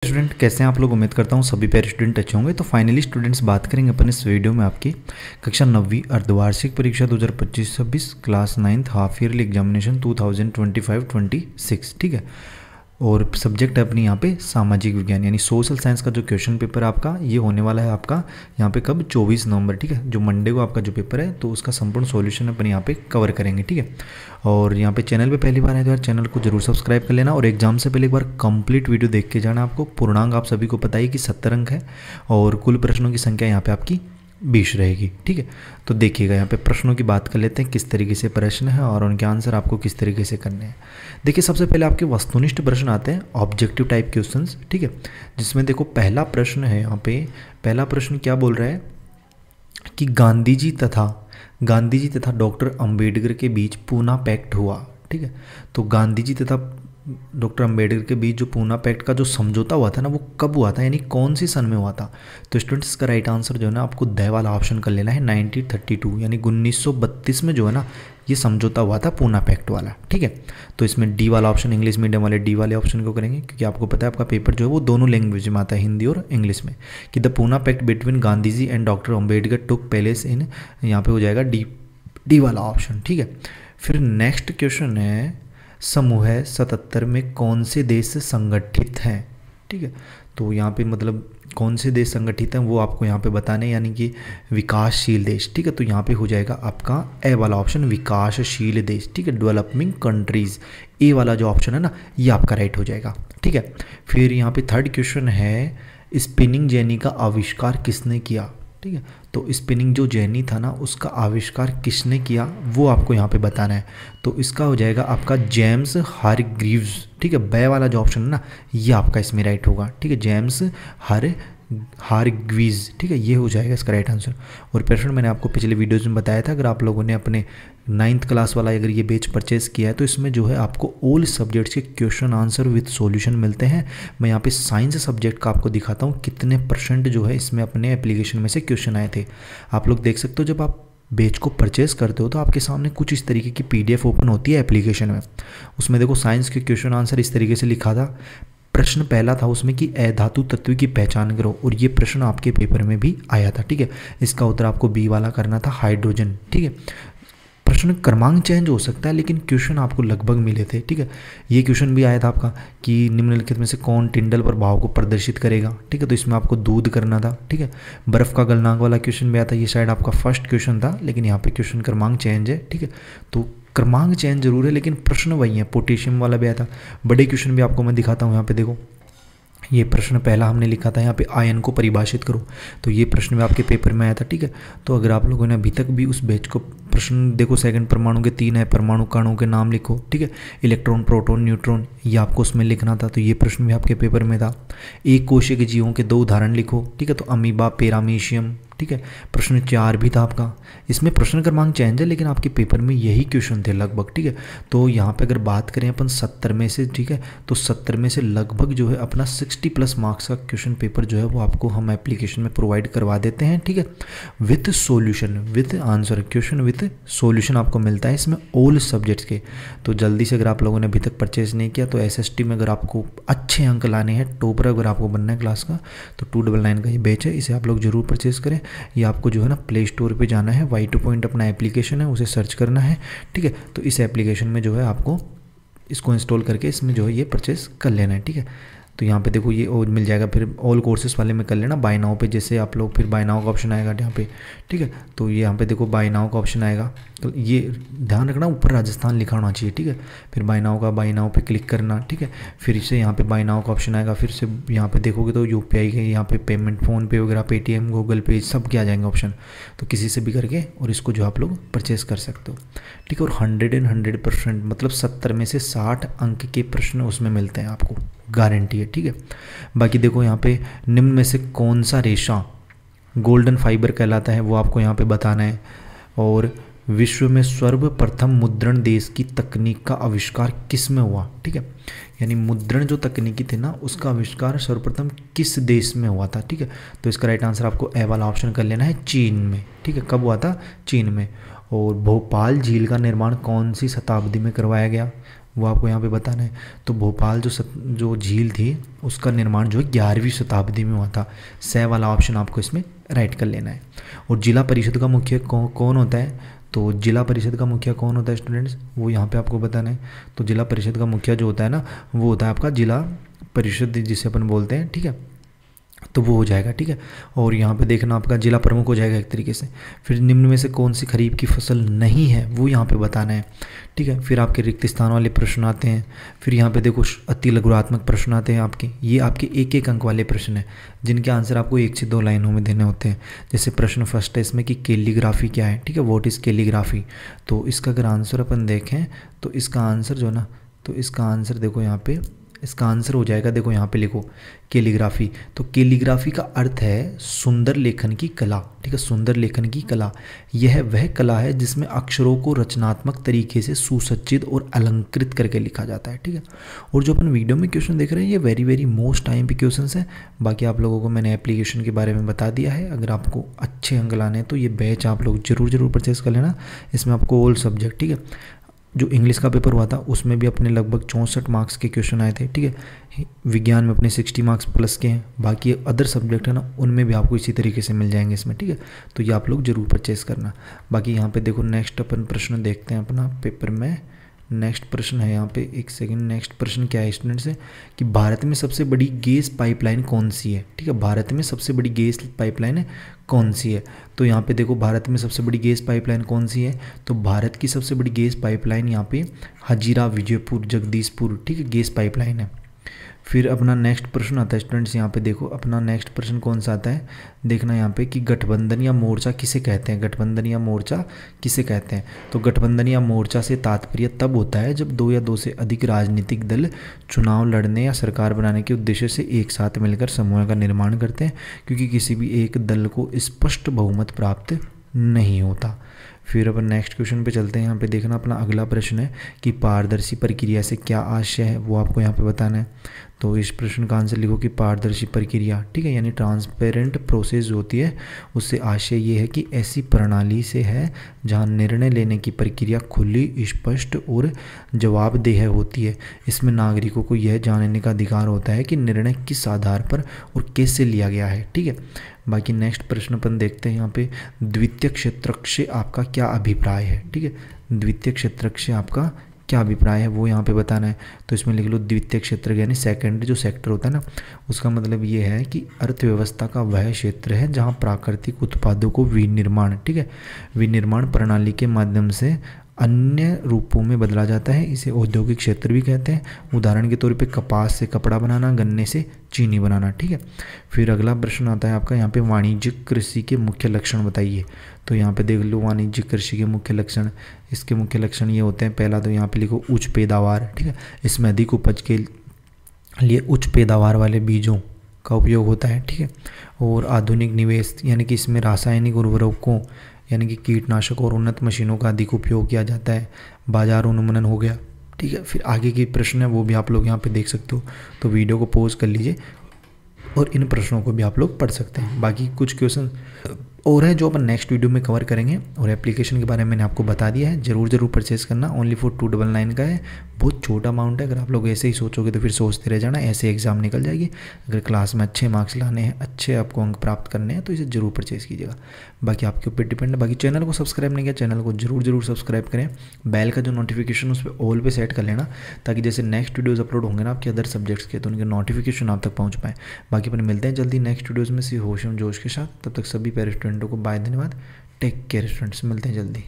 Student कैसे हैं आप लोग। उम्मीद करता हूँ सभी प्यारे स्टूडेंट अच्छे होंगे। तो फाइनली स्टूडेंट्स बात करेंगे अपन इस वीडियो में आपकी कक्षा 9वीं अर्धवार्षिक परीक्षा 2025-26 class 9th half yearly examination 2025-26, ठीक है। और सब्जेक्ट है अपनी यहाँ पे सामाजिक विज्ञान यानी सोशल साइंस का जो क्वेश्चन पेपर आपका ये होने वाला है आपका यहाँ पे कब 24 नवंबर, ठीक है। जो मंडे को आपका जो पेपर है तो उसका संपूर्ण सॉल्यूशन अपन यहाँ पे कवर करेंगे, ठीक है। और यहाँ पे चैनल पे पहली बार है तो यार चैनल को जरूर सब्सक्राइब कर लेना और एग्जाम से पहले एक बार कंप्लीट वीडियो देख के जाना। आपको पूर्णांक आप सभी को पता है कि 70 अंक है और कुल प्रश्नों की संख्या यहाँ पे आपकी 20 रहेगी, ठीक है। तो देखिएगा यहाँ पे प्रश्नों की बात कर लेते हैं, किस तरीके से प्रश्न है और उनके आंसर आपको किस तरीके से करने हैं। देखिए सबसे पहले आपके वस्तुनिष्ठ प्रश्न आते हैं, ऑब्जेक्टिव टाइप क्वेश्चंस, ठीक है। जिसमें देखो पहला प्रश्न है यहाँ पे, पहला प्रश्न क्या बोल रहा है कि गांधी जी तथा डॉक्टर अंबेडकर के बीच पूना पैक्ट हुआ, ठीक है। तो गांधी जी तथा डॉक्टर अंबेडकर के बीच जो पूना पैक्ट का जो समझौता हुआ था ना वो कब हुआ था, यानी कौन सी सन में हुआ था। तो स्टूडेंट्स इसका राइट आंसर जो है ना आपको द वाला ऑप्शन कर लेना है, 1932 यानी 1932 में जो है ना ये समझौता हुआ था पूना पैक्ट वाला, ठीक है। तो इसमें डी वाला ऑप्शन, इंग्लिश मीडियम वाले डी वाले ऑप्शन को करेंगे क्योंकि आपको पता है आपका पेपर जो है वो दोनों लैंग्वेज में आता है, हिंदी और इंग्लिश में, कि the Poona pact between Gandhi ji and doctor Ambedkar took place in, यहाँ पे हो जाएगा डी वाला ऑप्शन, ठीक है। फिर नेक्स्ट क्वेश्चन है समूह 77 में कौन से देश संगठित हैं, ठीक है। तो यहाँ पे मतलब कौन से देश संगठित हैं वो आपको यहाँ पे बताने, यानी कि विकासशील देश, ठीक है। तो यहाँ पे हो जाएगा आपका ए वाला ऑप्शन विकासशील देश, ठीक है, डेवलपिंग कंट्रीज। ए वाला जो ऑप्शन है ना ये आपका राइट हो जाएगा, ठीक है। फिर यहाँ पे थर्ड क्वेश्चन है स्पिनिंग जेनी का आविष्कार किसने किया, ठीक है। तो स्पिनिंग जो जेनी था ना उसका आविष्कार किसने किया वो आपको यहाँ पे बताना है। तो इसका हो जाएगा आपका जेम्स हारग्रीव्स, ठीक है। बे वाला जो ऑप्शन है ना ये आपका इसमें राइट होगा, ठीक है, जेम्स हारग्रीव्स, ठीक है, ये हो जाएगा इसका राइट आंसर। और प्रश्न मैंने आपको पिछले वीडियोज में बताया था, अगर आप लोगों ने अपने 9th क्लास वाला अगर ये बैच परचेज किया है तो इसमें जो है आपको ऑल सब्जेक्ट्स के क्वेश्चन आंसर विद सॉल्यूशन मिलते हैं। मैं यहाँ पे साइंस सब्जेक्ट का आपको दिखाता हूँ कितने % जो है इसमें अपने एप्लीकेशन में से क्वेश्चन आए थे। आप लोग देख सकते हो जब आप बैच को परचेज करते हो तो आपके सामने कुछ इस तरीके की PDF ओपन होती है एप्लीकेशन में। उसमें देखो साइंस के क्वेश्चन आंसर इस तरीके से लिखा था। प्रश्न पहला था उसमें कि अधातु तत्व की पहचान करो, और ये प्रश्न आपके पेपर में भी आया था, ठीक है। इसका उत्तर आपको बी वाला करना था, हाइड्रोजन, ठीक है। प्रश्न क्रमांक चेंज हो सकता है लेकिन क्वेश्चन आपको लगभग मिले थे, ठीक है। ये क्वेश्चन भी आया था आपका कि निम्नलिखित में से कौन टिंडल प्रभाव को प्रदर्शित करेगा, ठीक है। तो इसमें आपको दूध करना था, ठीक है। बर्फ का गलनांक वाला क्वेश्चन भी आया था, ये शायद आपका फर्स्ट क्वेश्चन था लेकिन यहाँ पे क्वेश्चन क्रमांक चेंज है, ठीक है। तो क्रमांक चेंज जरूर है लेकिन प्रश्न वही है। पोटेशियम वाला भी आया था। बड़े क्वेश्चन भी आपको मैं दिखाता हूँ, यहाँ पे देखो ये प्रश्न पहला हमने लिखा था यहाँ पे आयन को परिभाषित करो, तो ये प्रश्न भी आपके पेपर में आया था, ठीक है। तो अगर आप लोगों ने अभी तक भी उस बैच को प्रश्न देखो, सेकंड परमाणु के 3 है, परमाणु कणों के नाम लिखो, ठीक है, इलेक्ट्रॉन प्रोटॉन न्यूट्रॉन ये आपको उसमें लिखना था, तो ये प्रश्न भी आपके पेपर में था। एक कोशिका के जीवों के 2 उदाहरण लिखो, ठीक है, तो अमीबा पेरामीशियम, ठीक है। प्रश्न 4 भी था आपका। इसमें प्रश्न क्रमांक चेंज है लेकिन आपके पेपर में यही क्वेश्चन थे लगभग, ठीक है। तो यहाँ पे अगर बात करें अपन 70 में से, ठीक है, तो 70 में से लगभग जो है अपना 60+ मार्क्स का क्वेश्चन पेपर जो है वो आपको हम एप्लीकेशन में प्रोवाइड करवा देते हैं, ठीक है, with solution, with answer, question with solution आपको मिलता है इसमें ऑल सब्जेक्ट्स के। तो जल्दी से अगर आप लोगों ने अभी तक परचेज नहीं किया तो SST में अगर आपको अच्छे अंक लाने हैं, टॉपर अगर आपको बनना है क्लास का, तो 299 का ये बैच है, इसे आप लोग जरूर परचेज करें। ये आपको जो है ना प्ले स्टोर पे जाना है, Y2 पॉइंट अपना एप्लीकेशन है उसे सर्च करना है, ठीक है। तो इस एप्लीकेशन में जो है आपको इसको इंस्टॉल करके इसमें जो है ये परचेस कर लेना है, ठीक है। तो यहाँ पे देखो ये और मिल जाएगा, फिर ऑल कोर्सेज वाले में कर लेना, बाय नाउ पे जैसे आप लोग फिर बाय नाउ का ऑप्शन आएगा यहाँ पे, ठीक है। तो ये यहाँ पे देखो बाय नाउ का ऑप्शन आएगा, तो ये ध्यान रखना ऊपर राजस्थान लिखा होना चाहिए, ठीक है। फिर बाय नाउ पे क्लिक करना, ठीक है। फिर से यहाँ पे बाय नाउ का ऑप्शन आएगा, फिर से यहाँ पे देखोगे तो UPI के यहाँ पे पेमेंट, फ़ोन पे वगैरह, पेटीएम, गूगल पे सब के आ जाएंगे ऑप्शन, तो किसी से भी करके और इसको जो आप लोग परचेस कर सकते हो, ठीक है। और 100% मतलब 70 में से 60 अंक के प्रश्न उसमें मिलते हैं आपको, गारंटी है, ठीक है। बाकी देखो यहाँ पे निम्न में से कौन सा रेशा गोल्डन फाइबर कहलाता है वो आपको यहाँ पे बताना है। और विश्व में सर्वप्रथम मुद्रण देश की तकनीक का आविष्कार किस में हुआ, ठीक है, यानी मुद्रण जो तकनीकी थी ना उसका आविष्कार सर्वप्रथम किस देश में हुआ था, ठीक है। तो इसका राइट आंसर आपको ए वाला ऑप्शन कर लेना है, चीन में, ठीक है। कब हुआ था? चीन में। और भोपाल झील का निर्माण कौन सी शताब्दी में करवाया गया, वो आपको यहाँ पे बताना है। तो भोपाल जो झील थी उसका निर्माण जो है 11वीं शताब्दी में हुआ था। सह वाला ऑप्शन आपको इसमें राइट कर लेना है। और जिला परिषद का मुखिया कौन होता है? तो जिला परिषद का मुखिया कौन होता है स्टूडेंट्स, वो यहाँ पे आपको बताना है। तो जिला परिषद का मुखिया जो होता है ना, वो होता है आपका जिला परिषद जिसे अपन बोलते हैं, ठीक है। तो वो हो जाएगा, ठीक है। और यहाँ पे देखना आपका जिला प्रमुख हो जाएगा एक तरीके से। फिर निम्न में से कौन सी खरीफ की फसल नहीं है वो यहाँ पे बताना है, ठीक है। फिर आपके रिक्त स्थान वाले प्रश्न आते हैं। फिर यहाँ पे देखो अति लघुरात्मक प्रश्न आते हैं आपके, ये आपके 1-1 अंक वाले प्रश्न हैं जिनके आंसर आपको 1 से 2 लाइनों में देने होते हैं। जैसे प्रश्न फर्स्ट है इसमें कि कैलीग्राफी क्या है, ठीक है, व्हाट इज़ कैलीग्राफी। तो इसका अगर आंसर अपन देखें तो इसका आंसर जो है ना, तो इसका आंसर देखो यहाँ पे, इसका आंसर हो जाएगा, देखो यहाँ पे लिखो कैलीग्राफी। तो कैलीग्राफी का अर्थ है सुंदर लेखन की कला, ठीक है, सुंदर लेखन की कला। यह वह कला है जिसमें अक्षरों को रचनात्मक तरीके से सुसज्जित और अलंकृत करके लिखा जाता है, ठीक है। और जो अपन वीडियो में क्वेश्चन देख रहे हैं ये वेरी मोस्ट टाइम पे क्वेश्चन हैं। बाकी आप लोगों को मैंने एप्लीकेशन के बारे में बता दिया है। अगर आपको अच्छे अंक लाने हैं तो ये बैच आप लोग जरूर परचेस कर लेना। इसमें आपको ऑल सब्जेक्ट, ठीक है, जो इंग्लिश का पेपर हुआ था उसमें भी अपने लगभग 64 मार्क्स के क्वेश्चन आए थे, ठीक है। विज्ञान में अपने 60 मार्क्स प्लस के हैं। बाकी अदर सब्जेक्ट है ना, उनमें भी आपको इसी तरीके से मिल जाएंगे इसमें, ठीक है। तो ये आप लोग जरूर परचेस करना। बाकी यहाँ पे देखो नेक्स्ट अपन प्रश्न देखते हैं अपना पेपर में। नेक्स्ट प्रश्न है यहाँ पे, एक सेकंड, नेक्स्ट प्रश्न क्या है स्टूडेंट्स है कि भारत में सबसे बड़ी गैस पाइपलाइन कौन सी है, ठीक है। भारत में सबसे बड़ी गैस पाइपलाइन कौन सी है? तो यहाँ पे देखो भारत में सबसे बड़ी गैस पाइपलाइन कौन सी है, तो भारत की सबसे बड़ी गैस पाइपलाइन यहाँ पे हजीरा विजयपुर जगदीशपुर, ठीक है, गैस पाइपलाइन है। फिर अपना नेक्स्ट प्रश्न आता है स्टूडेंट्स, यहाँ पे देखो अपना नेक्स्ट प्रश्न कौन सा आता है, देखना यहाँ पे कि गठबंधन या मोर्चा किसे कहते हैं, गठबंधन या मोर्चा किसे कहते हैं। तो गठबंधन या मोर्चा से तात्पर्य तब होता है जब 2 या 2 से अधिक राजनीतिक दल चुनाव लड़ने या सरकार बनाने के उद्देश्य से एक साथ मिलकर समूह का निर्माण करते हैं, क्योंकि किसी भी एक दल को स्पष्ट बहुमत प्राप्त नहीं होता। फिर अपन नेक्स्ट क्वेश्चन पे चलते हैं। यहाँ पे देखना अपना अगला प्रश्न है कि पारदर्शी प्रक्रिया से क्या आशय है, वो आपको यहाँ पे बताना है। तो इस प्रश्न का आंसर लिखो कि पारदर्शी प्रक्रिया, ठीक है, यानी ट्रांसपेरेंट प्रोसेस जो होती है उससे आशय ये है कि ऐसी प्रणाली से है जहाँ निर्णय लेने की प्रक्रिया खुली, स्पष्ट और जवाबदेह होती है। इसमें नागरिकों को यह जानने का अधिकार होता है कि निर्णय किस आधार पर और कैसे लिया गया है, ठीक है। बाकी नेक्स्ट प्रश्न अपन देखते हैं यहाँ पे, द्वितीय क्षेत्रक से आपका क्या अभिप्राय है, ठीक है। द्वितीय क्षेत्रक से आपका क्या अभिप्राय है वो यहाँ पे बताना है। तो इसमें लिख लो द्वितीय क्षेत्र यानी सेकेंडरी जो सेक्टर होता है ना, उसका मतलब ये है कि अर्थव्यवस्था का वह क्षेत्र है जहाँ प्राकृतिक उत्पादों को विनिर्माण, ठीक है, विनिर्माण प्रणाली के माध्यम से अन्य रूपों में बदला जाता है। इसे औद्योगिक क्षेत्र भी कहते हैं। उदाहरण के तौर पे कपास से कपड़ा बनाना, गन्ने से चीनी बनाना, ठीक है। फिर अगला प्रश्न आता है आपका यहाँ पे, वाणिज्यिक कृषि के मुख्य लक्षण बताइए। तो यहाँ पे देख लो वाणिज्यिक कृषि के मुख्य लक्षण, इसके मुख्य लक्षण ये होते हैं। पहला तो यहाँ पे लिखो उच्च पैदावार, ठीक है, इसमें अधिक उपज के लिए उच्च पैदावार वाले बीजों का उपयोग होता है, ठीक है। और आधुनिक निवेश यानी कि इसमें रासायनिक उर्वरकों यानी कि कीटनाशक और उन्नत मशीनों का अधिक उपयोग किया जाता है। बाजार उन्मूलन हो गया, ठीक है। फिर आगे के प्रश्न है वो भी आप लोग यहाँ पे देख सकते हो, तो वीडियो को पॉज कर लीजिए और इन प्रश्नों को भी आप लोग पढ़ सकते हैं। बाकी कुछ क्वेश्चन और है जो अपन नेक्स्ट वीडियो में कवर करेंगे। और एप्लीकेशन के बारे में मैंने आपको बता दिया है, जरूर परचेस करना। ओनली फॉर 299 का है, बहुत छोटा अमाउंट है। अगर आप लोग ऐसे ही सोचोगे तो फिर सोचते रह जाना, ऐसे एग्जाम निकल जाएगी। अगर क्लास में अच्छे मार्क्स लाने हैं, अच्छे आपको अंक प्राप्त करने हैं तो इसे जरूर परचेस कीजिएगा। बाकी आपके ऊपर डिपेंड है। बाकी चैनल को सब्सक्राइब नहीं किया, चैनल को जरूर सब्सक्राइब करें। बेल का जो नोटिफिकेशन उस पर ऑल पे सेट कर लेना, ताकि जैसे नेक्स्ट वीडियोज़ अपलोड होंगे ना आपके अदर सब्जेक्ट्स के, तो उनके नोटिफिकेशन आप तक पहुँच पाए। बाकी अपन मिलते हैं जल्दी नेक्स्ट वीडियोज़ में होश जोश के साथ। तब तक सभी पैर स्टूडेंटों को बाय, धन्यवाद, टेक केयर स्टूडेंट्स, मिलते हैं जल्दी।